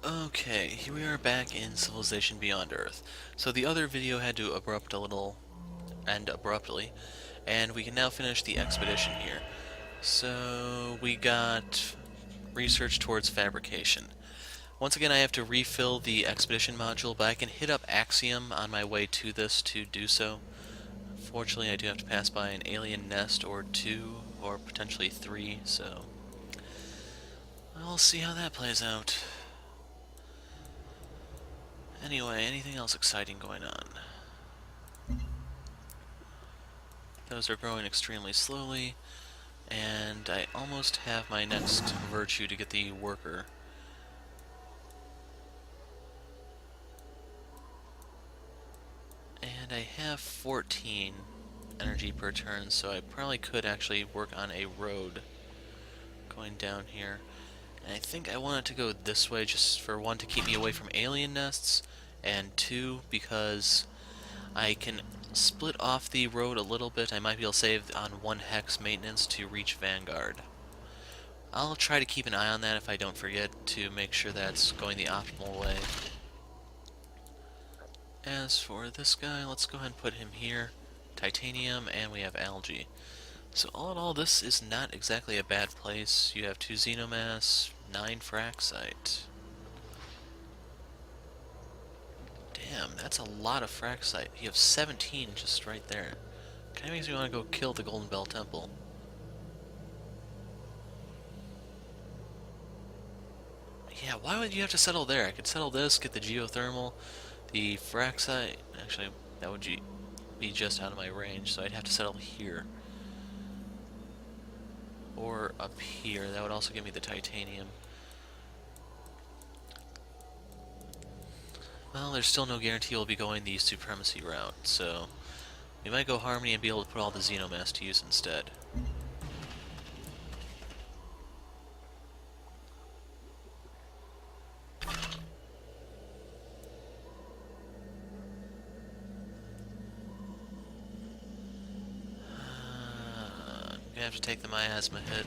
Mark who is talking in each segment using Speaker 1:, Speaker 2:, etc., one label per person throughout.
Speaker 1: Okay, here we are back in Civilization Beyond Earth. So the other video had to end abruptly, and we can now finish the expedition here. So we got research towards fabrication. Once again, I have to refill the expedition module, but I can hit up Axiom on my way to this to do so. Fortunately, I do have to pass by an alien nest or two, or potentially three, so we'll see how that plays out. Anyway, anything else exciting going on? Those are growing extremely slowly, and I almost have my next virtue to get the worker. And I have 14 energy per turn, so I probably could actually work on a road going down here. And I think I want it to go this way, just for one, to keep me away from alien nests, and two, because I can split off the road a little bit. I might be able to save on 1 hex maintenance to reach Vanguard. I'll try to keep an eye on that if I don't forget to make sure that's going the optimal way. As for this guy, let's go ahead and put him here. Titanium, and we have algae. So all in all, this is not exactly a bad place. You have 2 xenomass, 9 fraxite. Damn, that's a lot of fraxite. You have 17 just right there. Kinda makes me want to go kill the Golden Bell Temple. Yeah, why would you have to settle there? I could settle this, get the geothermal, the fraxite. Actually, that would be just out of my range, so I'd have to settle here. Or up here. That would also give me the titanium. Well, there's still no guarantee we'll be going the supremacy route, so we might go Harmony and be able to put all the xenomass to use instead. I'm gonna have to take the miasma hit.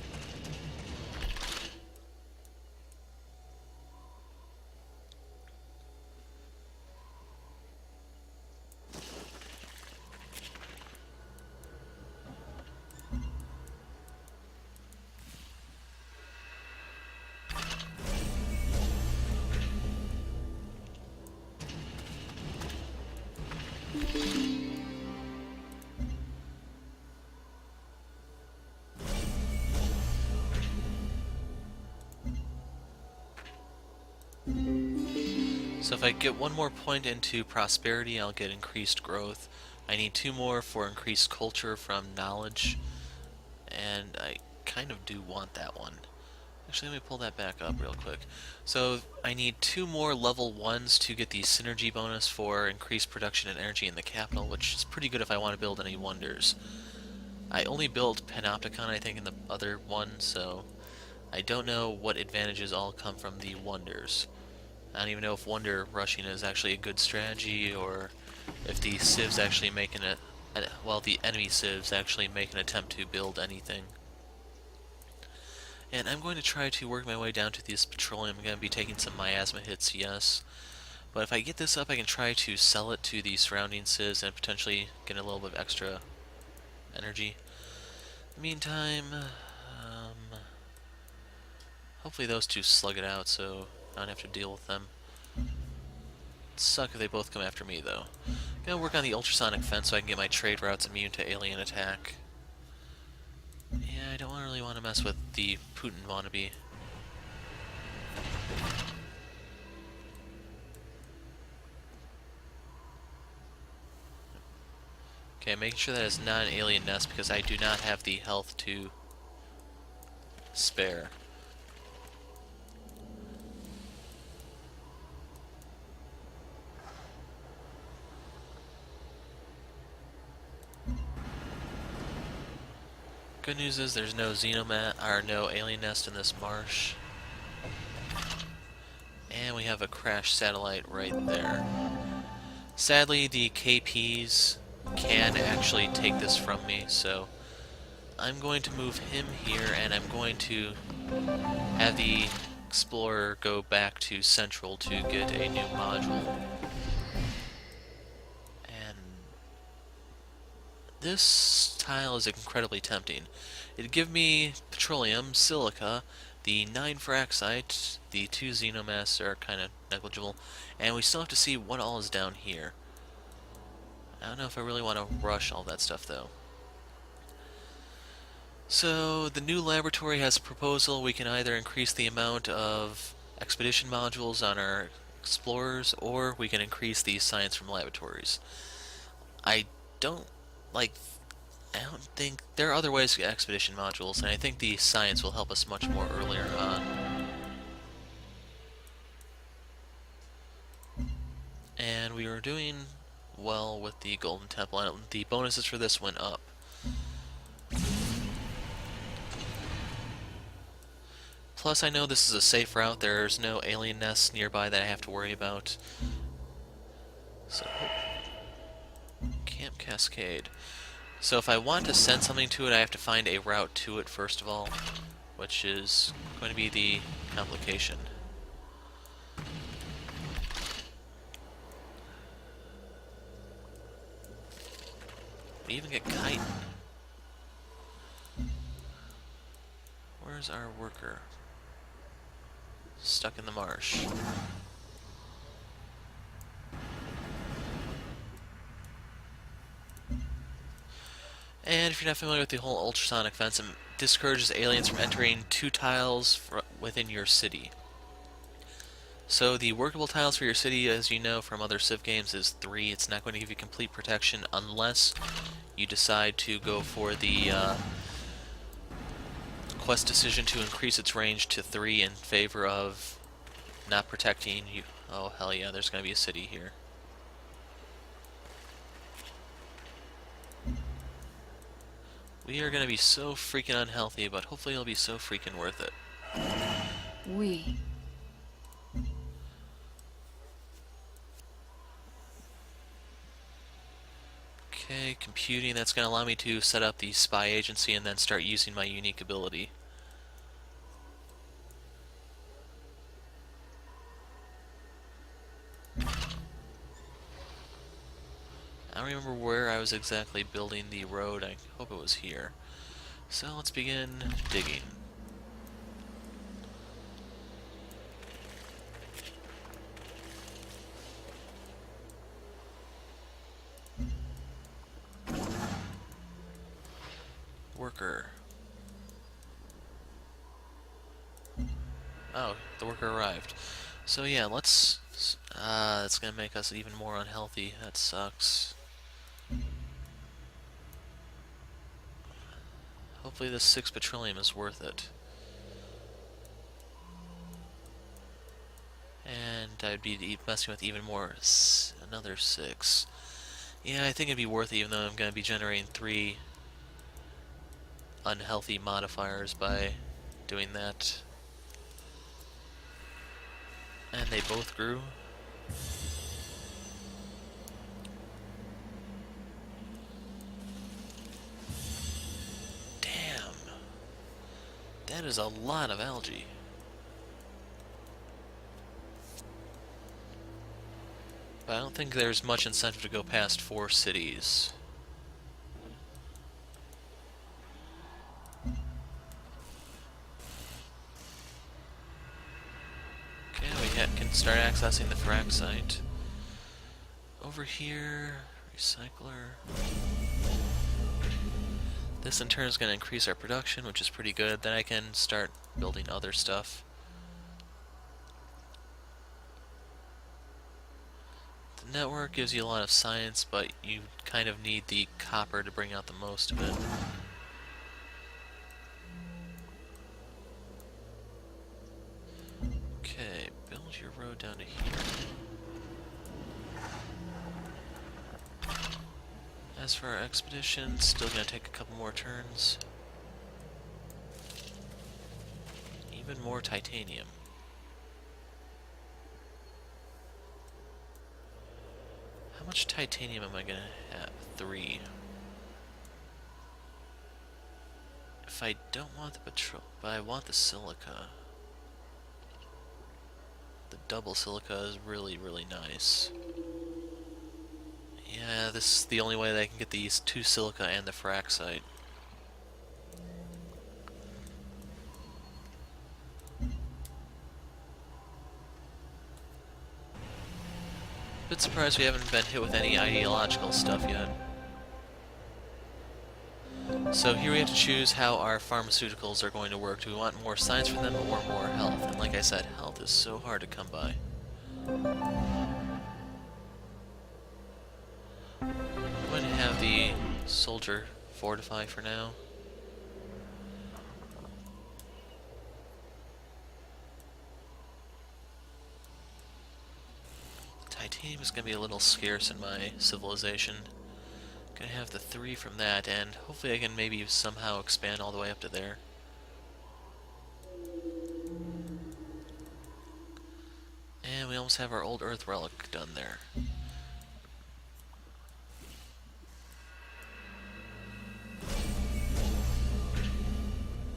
Speaker 1: So if I get 1 more point into prosperity, I'll get increased growth. I need 2 more for increased culture from knowledge, and I kind of do want that one. Actually, let me pull that back up real quick. So I need 2 more level 1s to get the synergy bonus for increased production and energy in the capital, which is pretty good if I want to build any wonders. I only built Panopticon, I think, in the other one, so I don't know what advantages all come from the wonders. I don't even know if wonder rushing is actually a good strategy, or if the civs actually make well, the enemy civs actually make an attempt to build anything. And I'm going to try to work my way down to this petroleum. I'm going to be taking some miasma hits, yes. But if I get this up, I can try to sell it to the surrounding civs and potentially get a little bit of extra energy. In the meantime, hopefully those two slug it out so I don't have to deal with them. It'd suck if they both come after me, though. Gonna work on the ultrasonic fence so I can get my trade routes immune to alien attack. Yeah, I don't really want to mess with the Putin wannabe. Okay, making sure that it's not an alien nest because I do not have the health to spare. Good news is there's no or no alien nest in this marsh. And we have a crashed satellite right there. Sadly, the KPs can actually take this from me, so I'm going to move him here, and I'm going to have the explorer go back to Central to get a new module. And this tile is incredibly tempting. It'd give me petroleum, silica, the 9 Fraxite, the 2 Xenomass are kind of negligible, and we still have to see what all is down here. I don't know if I really want to rush all that stuff, though. So, the new laboratory has a proposal. We can either increase the amount of expedition modules on our explorers, or we can increase the science from laboratories. I don't, like, I don't think... There are other ways to get expedition modules, and I think the science will help us much more earlier on. And we were doing well with the Golden Temple, and the bonuses for this went up. Plus, I know this is a safe route. There's no alien nests nearby that I have to worry about. So, Camp Cascade. So if I want to send something to it, I have to find a route to it first of all, which is going to be the complication. We even get chitin. Where's our worker? Stuck in the marsh. And if you're not familiar with the whole ultrasonic fence, it discourages aliens from entering 2 tiles within your city. So the workable tiles for your city, as you know from other Civ games, is 3. It's not going to give you complete protection unless you decide to go for the quest decision to increase its range to 3 in favor of not protecting you. Oh, hell yeah, there's going to be a city here. We are going to be so freaking unhealthy, but hopefully it'll be so freaking worth it. Okay, computing, that's going to allow me to set up the spy agency and then start using my unique ability. I don't remember where I was exactly building the road. I hope it was here. So let's begin digging. Worker. Oh, the worker arrived. So yeah, let's... that's gonna make us even more unhealthy. That sucks. Hopefully this 6 petroleum is worth it. And I'd be messing with even more. Another 6. Yeah, I think it'd be worth it, even though I'm gonna be generating 3 unhealthy modifiers by doing that. And they both grew. Damn. That is a lot of algae. But I don't think there's much incentive to go past 4 cities. Okay, we can start accessing the Fraxite. Over here, recycler. This in turn is going to increase our production, which is pretty good. Then I can start building other stuff. The network gives you a lot of science, but you kind of need the copper to bring out the most of it. Okay, build your road down to here. As for our expedition, still gonna take a couple more turns. Even more titanium. How much titanium am I gonna have? 3. If I don't want the petrol, but I want the silica. the double silica is really, really nice. Yeah, this is the only way that I can get these 2 silica and the fraxite. Bit surprised we haven't been hit with any ideological stuff yet. So here we have to choose how our pharmaceuticals are going to work. Do we want more science for them or more health? And like I said, health is so hard to come by. I'm going to have the soldier fortify for now. Titanium is going to be a little scarce in my civilization. Gonna have the 3 from that, and hopefully I can maybe somehow expand all the way up to there. And we almost have our old Earth relic done there.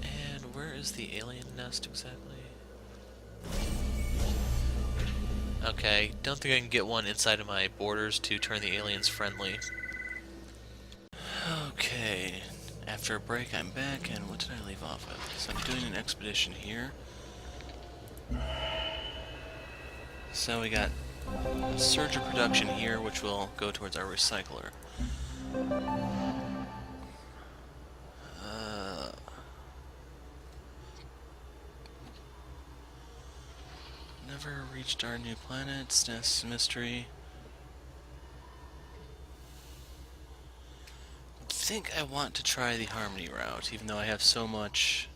Speaker 1: And where is the alien nest exactly? Okay, don't think I can get one inside of my borders to turn the aliens friendly. Okay, after a break I'm back, and what did I leave off with? So I'm doing an expedition here. So we got a surge of production here, which will go towards our recycler. Never reached our new planet, status mystery. I think I want to try the Harmony route, even though I have so much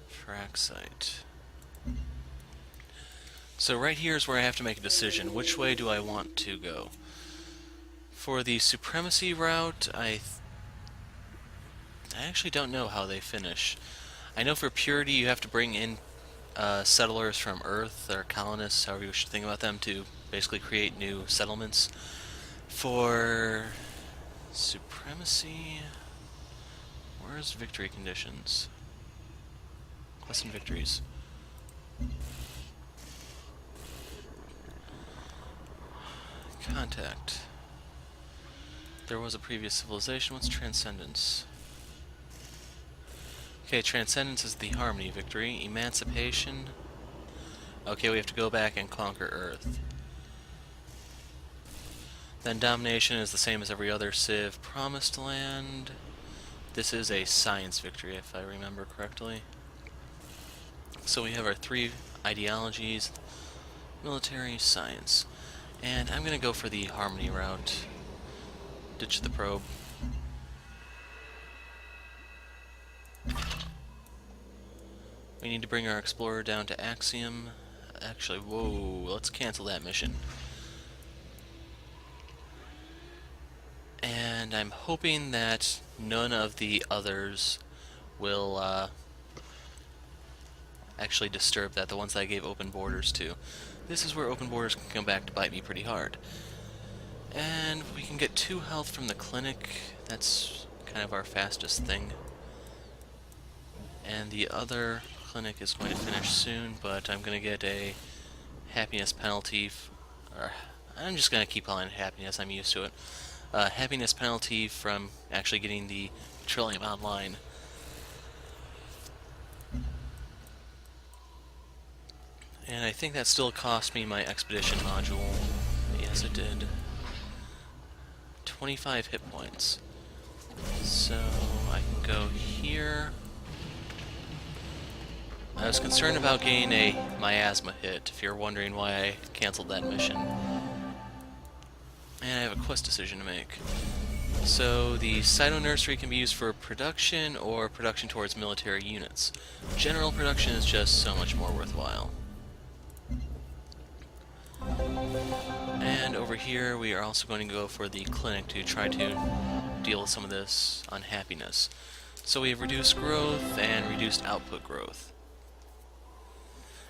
Speaker 1: fraxite. So right here is where I have to make a decision. Which way do I want to go? For the Supremacy route, I actually don't know how they finish. I know for Purity you have to bring in settlers from Earth, or colonists, however you should think about them, to basically create new settlements. For Supremacy, where's victory conditions? Quests and victories. Contact. There was a previous civilization. What's Transcendence? Okay, Transcendence is the Harmony victory. Emancipation. Okay, we have to go back and conquer Earth. Then Domination is the same as every other Civ. Promised Land. This is a science victory, if I remember correctly. So we have our 3 ideologies. Military, science. And I'm gonna go for the Harmony route. Ditch the probe. We need to bring our explorer down to Axiom. Actually, whoa, let's cancel that mission. And I'm hoping that none of the others will actually disturb that, the ones that I gave open borders to. This is where open borders can come back to bite me pretty hard. And we can get 2 health from the clinic. That's kind of our fastest thing. And the other clinic is going to finish soon, but I'm going to get a happiness penalty. Or I'm just going to keep calling it happiness, I'm used to it. Happiness penalty from actually getting the Trillium online. And I think that still cost me my expedition module. Yes, it did. 25 hit points. So I can go here. I was concerned about getting a miasma hit, if you're wondering why I canceled that mission. And I have a quest decision to make. So the Cyto Nursery can be used for production or production towards military units. General production is just so much more worthwhile. And over here we are also going to go for the clinic to try to deal with some of this unhappiness. So we have reduced growth and reduced output growth.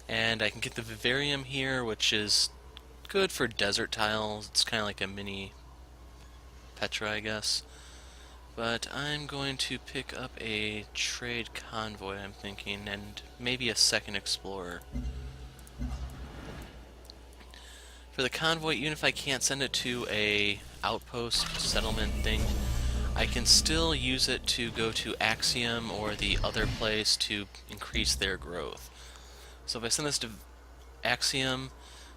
Speaker 1: And I can get the Vivarium here, which is good for desert tiles. It's kind of like a mini Petra, I guess. But I'm going to pick up a trade convoy, I'm thinking, and maybe a second explorer. For the convoy, even if I can't send it to a outpost settlement thing, I can still use it to go to Axiom or the other place to increase their growth. So if I send this to Axiom,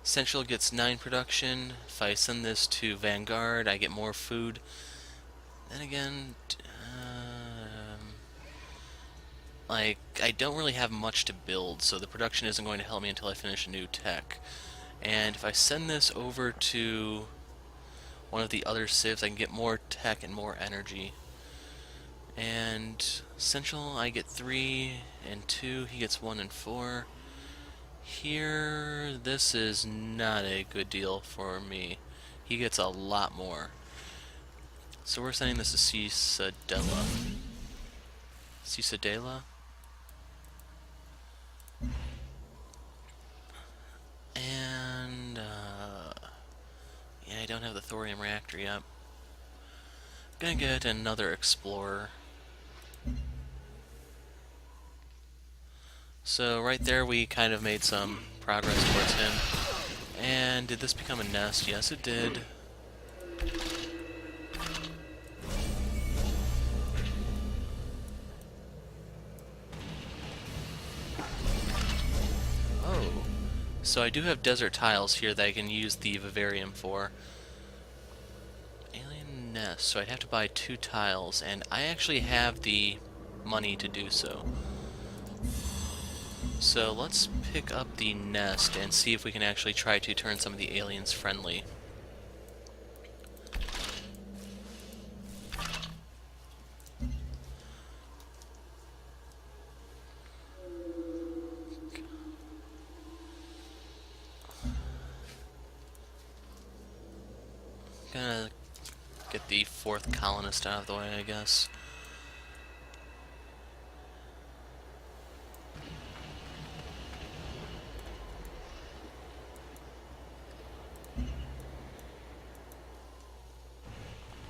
Speaker 1: Central gets 9 production. If I send this to Vanguard, I get more food. Then again, like, I don't really have much to build, so the production isn't going to help me until I finish a new tech. And if I send this over to one of the other civs, I can get more tech and more energy. And Central, I get 3 and 2, he gets 1 and 4. Here, this is not a good deal for me. He gets a lot more. So we're sending this to Cisadella. Cisadella? And, yeah, I don't have the thorium reactor yet. Gonna get another explorer. So right there we kind of made some progress towards him. And did this become a nest? Yes, it did. Oh. So I do have desert tiles here that I can use the vivarium for. Alien nest. So I'd have to buy 2 tiles, and I actually have the money to do so. So let's pick up the nest and see if we can actually try to turn some of the aliens friendly. Gonna get the 4th colonist out of the way, I guess.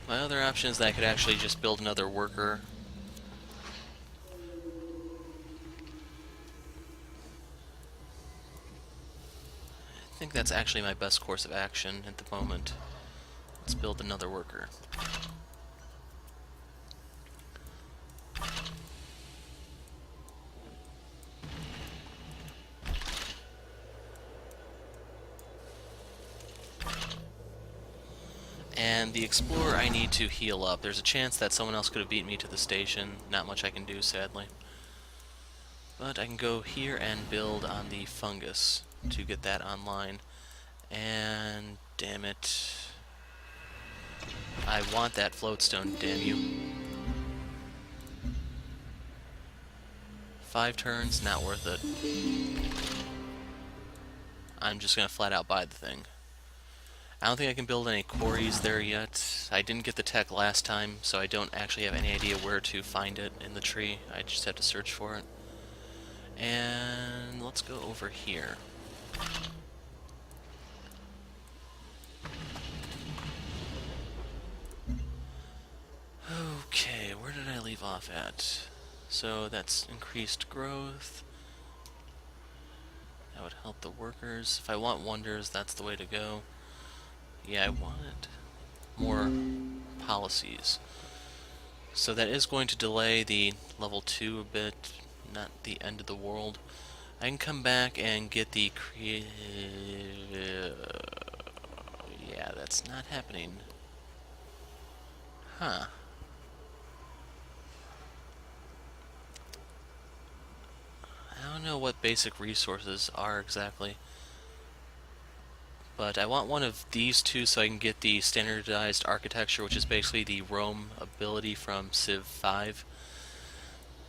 Speaker 1: My other option is that I could actually just build another worker. I think that's actually my best course of action at the moment. Let's build another worker. And the explorer I need to heal up. There's a chance that someone else could have beaten me to the station. Not much I can do, sadly. But I can go here and build on the fungus to get that online. And damn it. I want that floatstone, damn you. 5 turns, not worth it. I'm just gonna flat out buy the thing. I don't think I can build any quarries there yet. I didn't get the tech last time, so I don't actually have any idea where to find it in the tree. I just have to search for it. And let's go over here. Okay, where did I leave off at? So that's increased growth. That would help the workers. If I want wonders, that's the way to go. Yeah, I want more policies. So that is going to delay the level 2 a bit, not the end of the world. I can come back and get the yeah, that's not happening. Huh. I don't know what basic resources are exactly. But I want one of these 2 so I can get the standardized architecture, which is basically the Rome ability from Civ 5,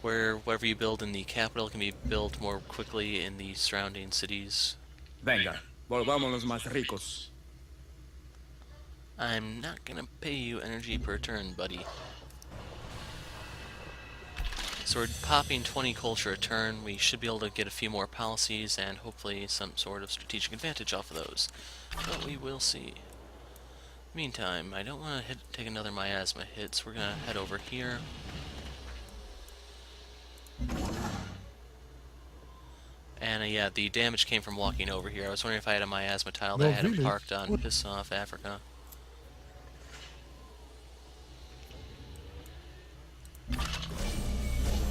Speaker 1: where whatever you build in the capital can be built more quickly in the surrounding cities.
Speaker 2: Venga, volvámonos más ricos.
Speaker 1: I'm not gonna pay you energy per turn, buddy. So we're popping 20 culture a turn. We should be able to get a few more policies and hopefully some sort of strategic advantage off of those. But we will see. Meantime, I don't want to take another miasma hit, so we're going to head over here. And yeah, the damage came from walking over here. I was wondering if I had a miasma tile that
Speaker 3: Your
Speaker 1: I had it
Speaker 3: village
Speaker 1: parked on.
Speaker 3: would
Speaker 1: Piss off, Africa.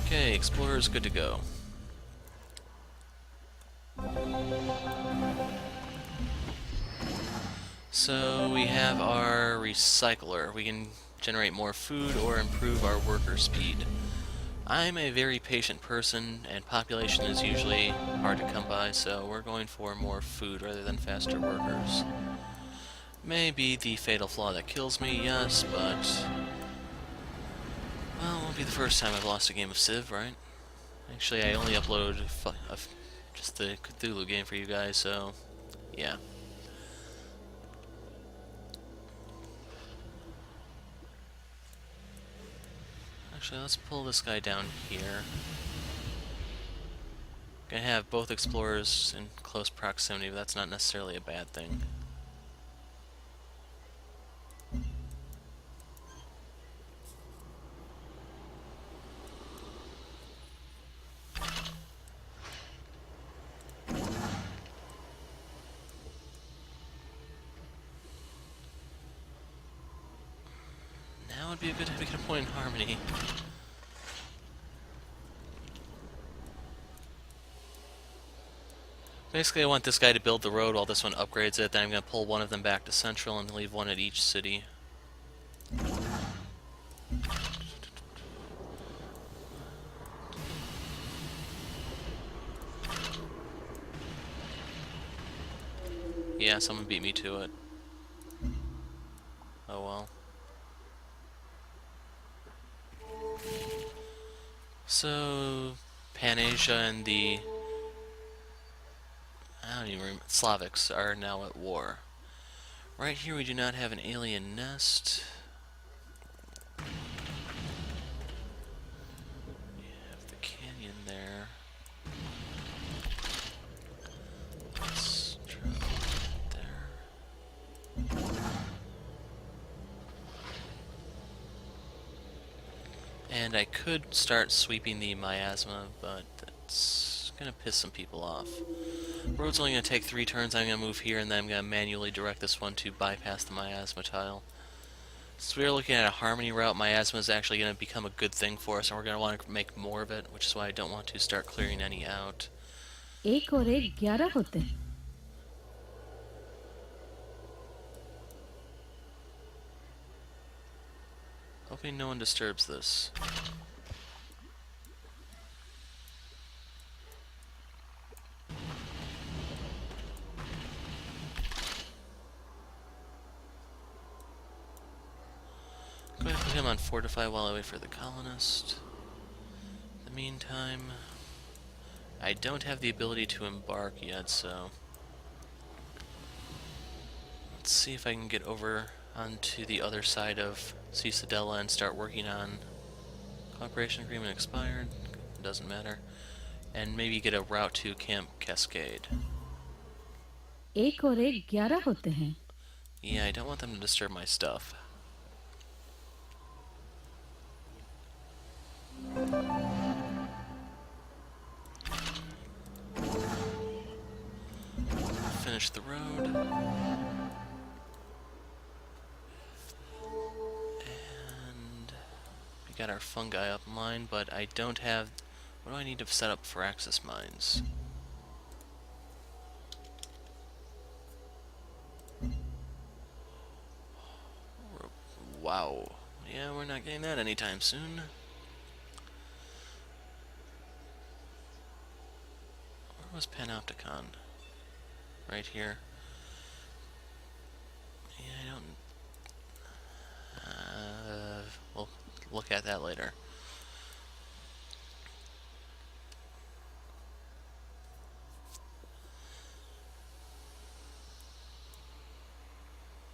Speaker 1: Okay, Explorer's good to go. So we have our recycler. We can generate more food or improve our worker speed. I'm a very patient person, and population is usually hard to come by, so we're going for more food rather than faster workers. May be the fatal flaw that kills me, yes, but... well, it won't be the first time I've lost a game of Civ, right? Actually, I only uploaded just the Cthulhu game for you guys, so... yeah. Actually, let's pull this guy down here. Gonna have both explorers in close proximity, but that's not necessarily a bad thing. Now would be a good time to get a point in harmony. Basically, I want this guy to build the road while this one upgrades it, then I'm going to pull one of them back to Central and leave one at each city. Yeah, someone beat me to it. Oh well. So, Pan-Asia and the... I don't even remember. Slavics are now at war. Right here we do not have an alien nest. We have the canyon there. Let's try that there. And I could start sweeping the miasma, but that's gonna piss some people off. Road's only going to take 3 turns. I'm going to move here, and then I'm going to manually direct this one to bypass the miasma tile. Since we're looking at a harmony route, miasma is actually going to become a good thing for us, and we're going to want to make more of it, which is why I don't want to start clearing any out.
Speaker 4: 1 और 1 11 होते हैं।
Speaker 1: Hoping no one disturbs this. Go ahead and put him on Fortify while I wait for the colonist. In the meantime, I don't have the ability to embark yet, so... let's see if I can get over onto the other side of Cicidella and start working on... cooperation agreement expired, doesn't matter. And maybe get a route to Camp Cascade.
Speaker 4: 1 और 1 11 होते हैं।
Speaker 1: Yeah, I don't want them to disturb my stuff. Finish the road. And we got our fungi up in line, but I don't have... what do I need to set up for access mines? Wow. Yeah, we're not getting that anytime soon. Where was Panopticon? Right here. Yeah, I don't... we'll look at that later.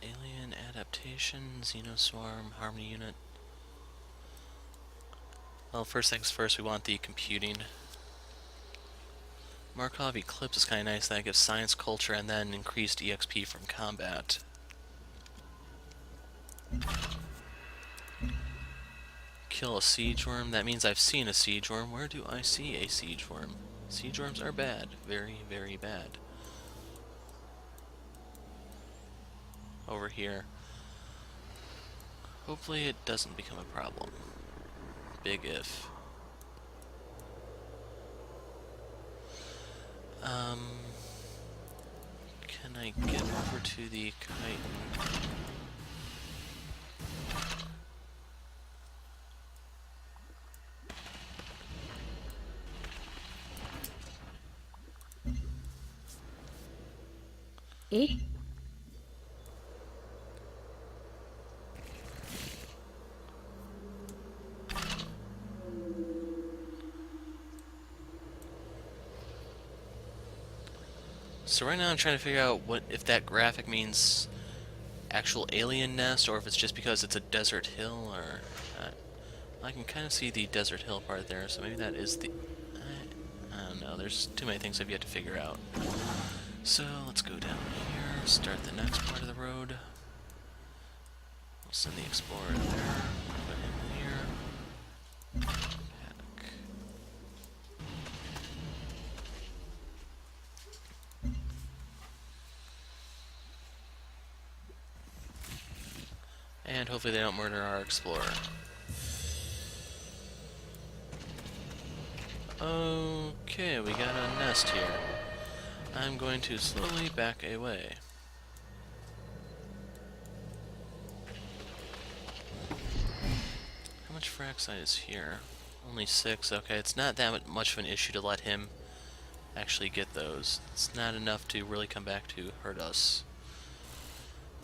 Speaker 1: Alien adaptation, Xenoswarm, Harmony unit. Well, first things first, we want the computing. Markov Eclipse is kind of nice. That gives science, culture, and then increased EXP from combat. Kill a siege worm. That means I've seen a siege worm. Where do I see a siege worm? Siege worms are bad. Very, very bad. Over here. Hopefully it doesn't become a problem. Big if. Can I get over to the kite?
Speaker 4: एक
Speaker 1: So right now I'm trying to figure out what if that graphic means actual alien nest or if it's just because it's a desert hill or I can kind of see the desert hill part there, so maybe that is the I don't know, there's too many things I've yet to figure out. So let's go down here, start the next part of the road. We'll send the explorer there, put him here. Paddock. And hopefully they don't murder our explorer. Okay, we got a nest here. I'm going to slowly back away. How much fraxite is here? Only 6. Okay, it's not that much of an issue to let him actually get those. It's not enough to really come back to hurt us.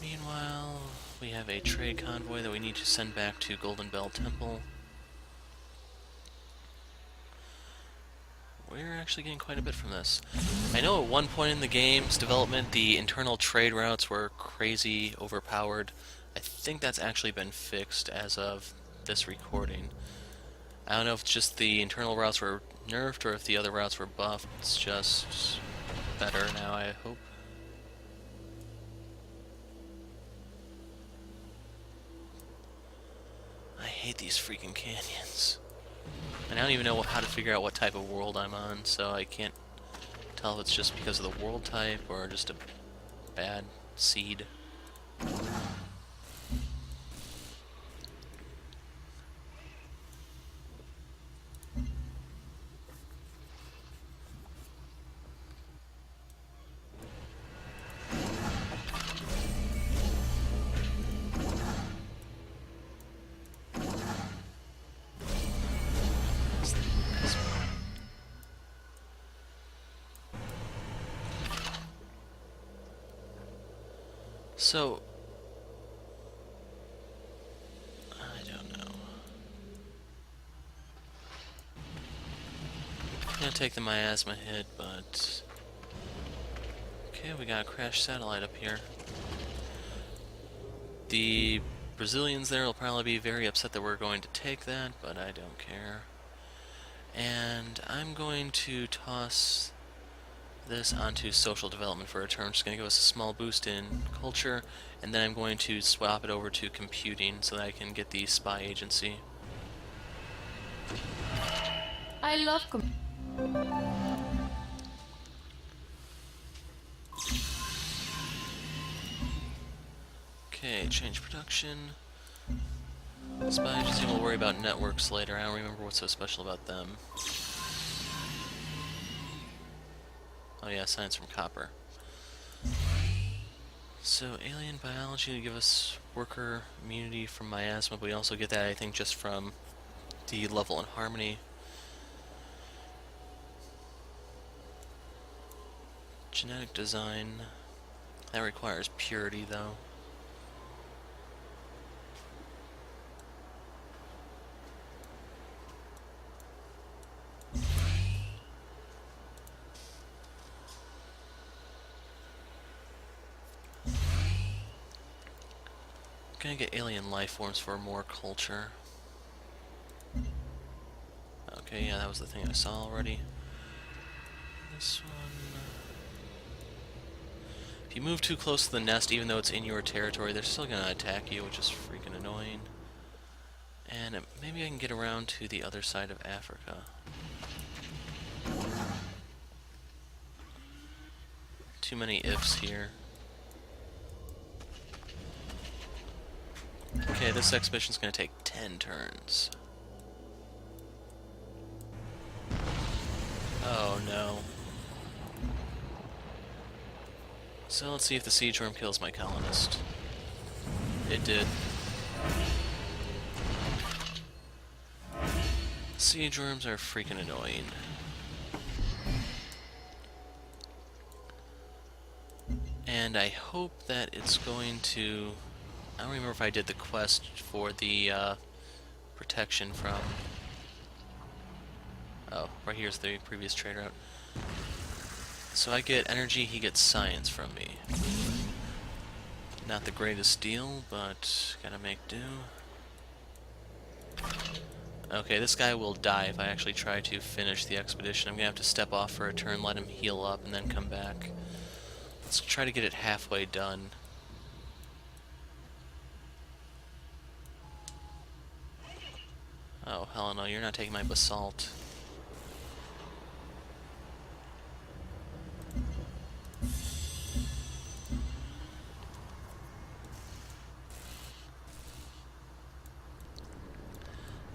Speaker 1: Meanwhile, we have a trade convoy that we need to send back to Golden Bell Temple. We're actually getting quite a bit from this. I know at one point in the game's development, the internal trade routes were crazy overpowered. I think that's actually been fixed as of this recording. I don't know if it's just the internal routes were nerfed or if the other routes were buffed. It's just better now, I hope. I hate these freaking canyons. And I don't even know how to figure out what type of world I'm on, so I can't tell if it's just because of the world type or just a bad seed. So, I don't know. I'm gonna take the miasma hit, but... Okay, we got a crashed satellite up here. The Brazilians there will probably be very upset that we're going to take that, but I don't care. And I'm going to toss this onto social development for a turn. Just going to give us a small boost in culture, and then I'm going to swap it over to computing so that I can get the spy agency.
Speaker 3: I love
Speaker 1: Okay, change production. Spy agency, we'll worry about networks later. I don't remember what's so special about them. Oh yeah, science from copper. So, alien biology to give us worker immunity from miasma, but we also get that, I think, just from the level in harmony. Genetic design. That requires purity, though. Gonna get alien life forms for more culture. Okay, yeah, that was the thing I saw already. This one... If you move too close to the nest, even though it's in your territory, they're still gonna attack you, which is freaking annoying. And maybe I can get around to the other side of Africa. Too many ifs here. Okay, this expedition's gonna take 10 turns. Oh no. So let's see if the siege worm kills my colonist. It did. Siege worms are freaking annoying. And I hope that it's going to... I don't remember if I did the quest for the protection from... Oh, right here's the previous trade route. So I get energy, he gets science from me. Not the greatest deal, but gotta make do. Okay, this guy will die if I actually try to finish the expedition. I'm gonna have to step off for a turn, let him heal up, and then come back. Let's try to get it halfway done. Oh, hell no, you're not taking my basalt.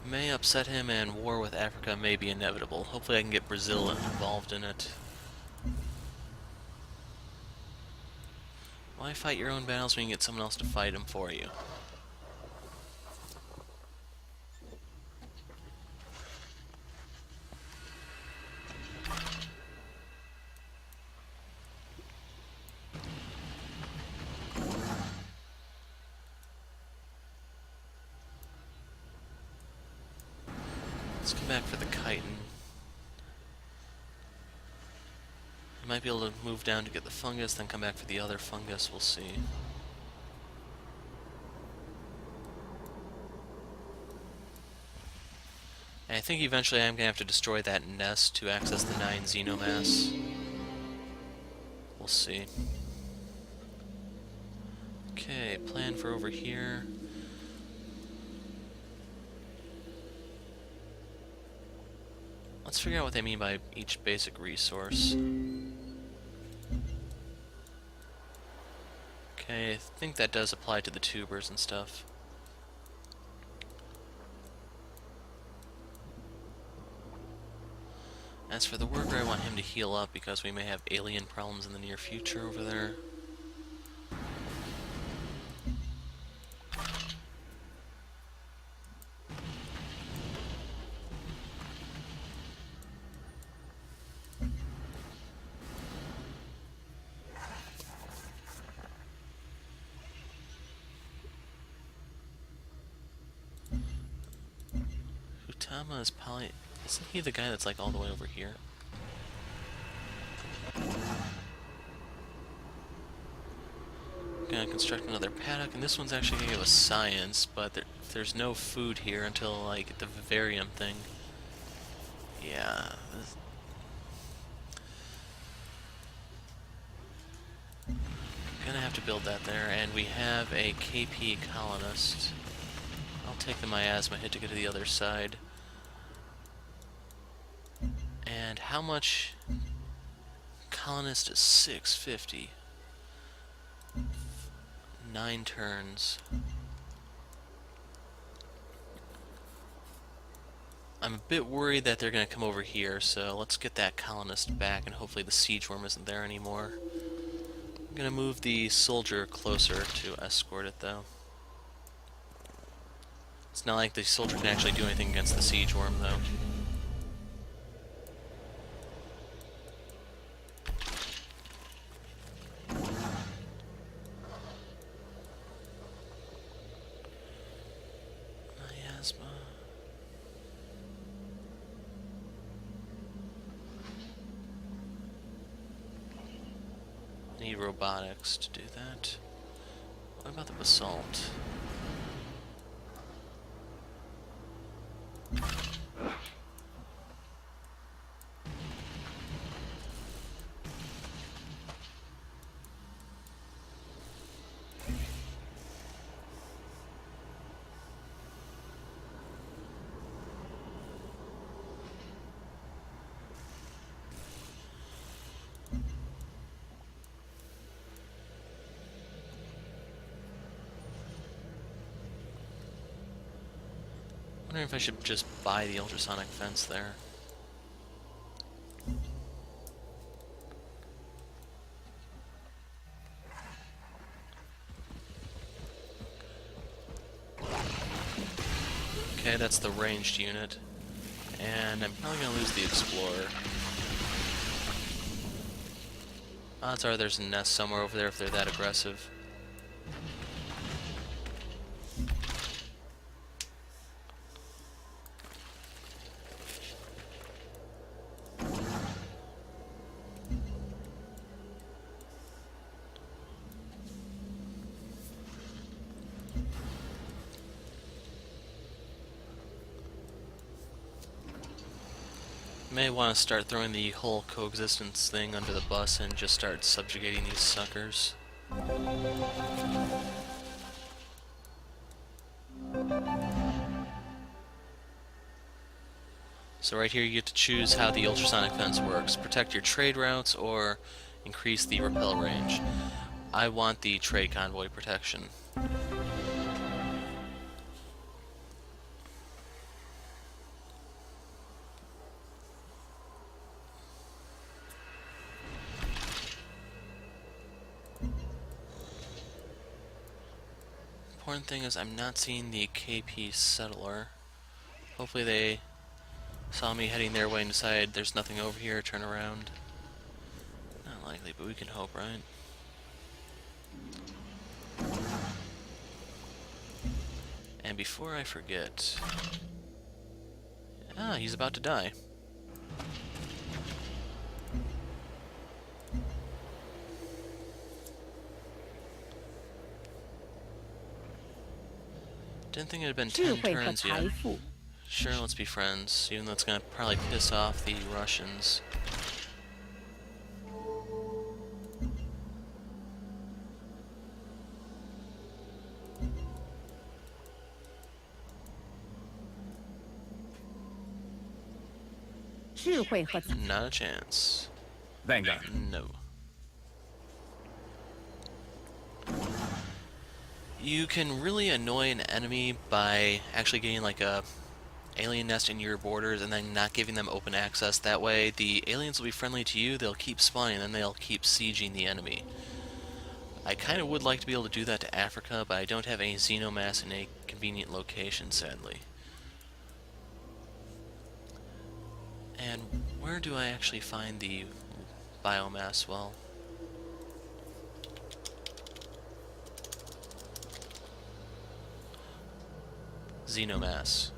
Speaker 1: May upset him, and war with Africa may be inevitable. Hopefully I can get Brazil involved in it. Why fight your own battles when you can get someone else to fight them for you? Let's come back for the chitin. I might be able to move down to get the fungus, then come back for the other fungus, we'll see. And I think eventually I'm going to have to destroy that nest to access the 9 Xenomass. We'll see. Okay, plan for over here. Let's figure out what they mean by each basic resource. Okay, I think that does apply to the tubers and stuff. As for the worker, I want him to heal up because we may have alien problems in the near future over there. Futama is probably... Isn't he the guy that's like all the way over here? Gonna construct another paddock, and this one's actually gonna give us science, but there's no food here until like the vivarium thing. Yeah. Gonna have to build that there, and we have a KP colonist. I'll take the miasma hit to get to the other side. And how much? Colonist is 650. 9 turns. I'm a bit worried that they're going to come over here, so let's get that colonist back, and hopefully the siege worm isn't there anymore. I'm going to move the soldier closer to escort it, though. It's not like the soldier can actually do anything against the siege worm, though. Miasma. Need robotics to do that. What about the basalt? wondering if I should just buy the ultrasonic fence there. Okay, that's the ranged unit. And I'm probably going to lose the Explorer. Odds are there's a nest somewhere over there if they're that aggressive. May want to start throwing the whole coexistence thing under the bus and just start subjugating these suckers. So right here you get to choose how the ultrasonic fence works. Protect your trade routes or increase the repel range. I want the trade convoy protection. Important thing is I'm not seeing the KP settler. Hopefully they saw me heading their way and decided there's nothing over here, turn around. Not likely, but we can hope, right? And before I forget... Ah, he's about to die. Didn't think it had been 10
Speaker 4: 智慧和
Speaker 1: turns
Speaker 4: 财
Speaker 1: yet.
Speaker 4: 富。
Speaker 1: Sure, let's be friends, even though it's gonna probably piss off the Russians. Not a chance.
Speaker 2: Venga.
Speaker 1: No. You can really annoy an enemy by actually getting like a alien nest in your borders and then not giving them open access. That way the aliens will be friendly to you, they'll keep spawning, and then they'll keep sieging the enemy. I kind of would like to be able to do that to Africa, but I don't have any xenomass in a convenient location, sadly. And where do I actually find the biomass well? Xenomass.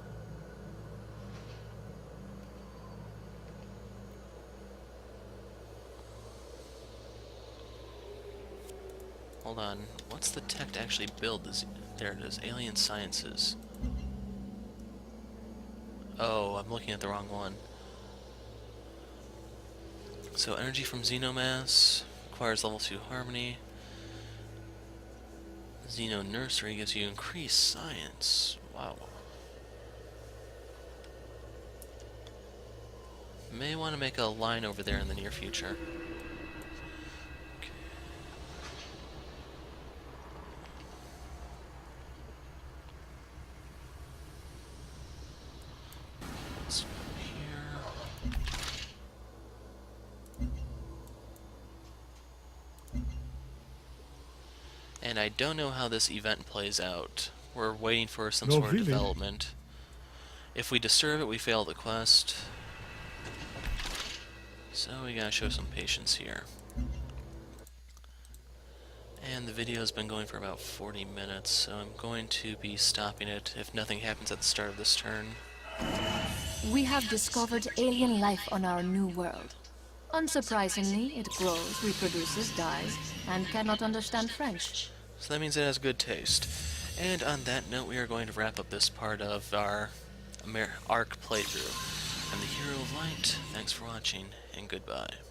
Speaker 1: Hold on, what's the tech to actually build this? There it is, Alien Sciences. Oh, I'm looking at the wrong one. So energy from Xenomass requires level 2 harmony. Xeno Nursery gives you increased science. Wow. May want to make a line over there in the near future. Okay. Let's go here. And I don't know how this event plays out. We're waiting for some sort of development. If we disturb it, we fail the quest. So we gotta show some patience here. And the video's been going for about 40 minutes, so I'm going to be stopping it if nothing happens at the start of this turn.
Speaker 3: We have discovered alien life on our new world. Unsurprisingly, it grows, reproduces, dies, and cannot understand French.
Speaker 1: So that means it has good taste. And on that note, we are going to wrap up this part of our ARC playthrough. I'm the Hero of Light, thanks for watching, and goodbye.